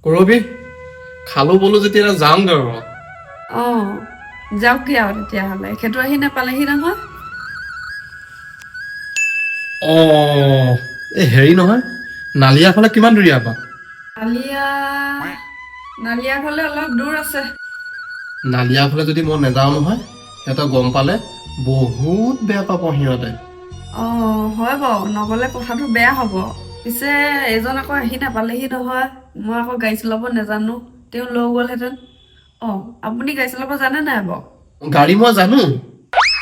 কৰবি খালো বলো যেতিয়া যাওঁগৈ আৰু অঁ যাওক কি আৰু তেতিয়াহ'লে সেইটো আহি নাপালেহি নহয় এই হেৰি নহয় নালিয়া ফালে কিমান দূৰ ইয়াৰ পৰা নালিয়া নালিয়া ফালে অলপ দূৰ আছে নালিয়া ফালে যদি মই নাযাওঁ নহয় সিহঁতক গম পালে বহুত বেয়া পাব সিহঁতে অঁ হয় বাৰু নগ'লে কথাটো বেয়া হ'ব পিছে এজন আকৌ আহি নাপালেহি নহয় মই আকৌ গাড়ী চলাব নাজানো তেওঁ লৈ গ'লহেঁতেন অঁ আপুনি গাড়ী চলাব জানে নাই বাৰু গাড়ী মই জানো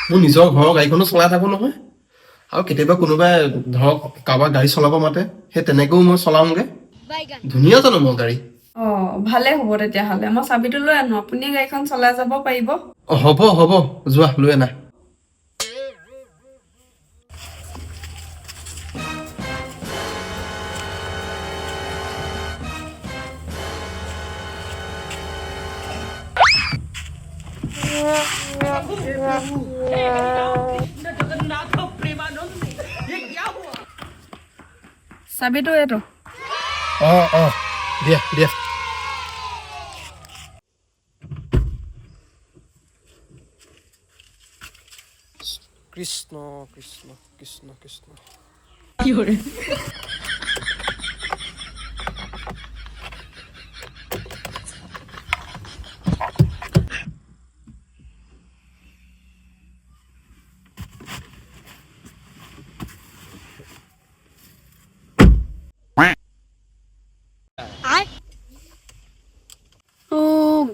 মোৰ নিজৰ ঘৰৰ গাড়ীখনো চলাই থাকো নহয় আৰু কেতিয়াবা কোনোবাই ধৰক কাৰোবাৰ গাড়ী চলাব মাতে সেই তেনেকৈও মই চলাওঁগে ধুনীয়া জানো মই গাড়ী অঁ ভালে হ'ব তেতিয়াহ'লে মই চাবিটো লৈ আনো আপুনি গাড়ীখন চলাই যাব পাৰিব হ'ব যোৱা লৈ আনা চাবিটো এইটো দিয়া কৃষ্ণ কৃষ্ণ কৃষ্ণ কৃষ্ণ কি কৰে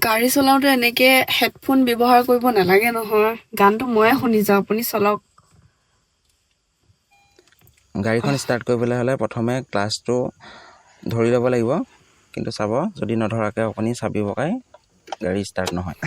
গাড়ী চলাওঁতে এনেকে হেডফোন ব্যৱহাৰ কৰিব নালাগে নহয় গানটো ময়ে শুনি যাওঁ আপুনি চলাওক গাড়ীখন ষ্টাৰ্ট কৰিবলৈ হ'লে প্ৰথমে ক্লাছটো ধৰি ল'ব লাগিব কিন্তু চাব যদি নধৰাকৈ আপুনি চাবি পকাই গাড়ী ষ্টাৰ্ট নহয়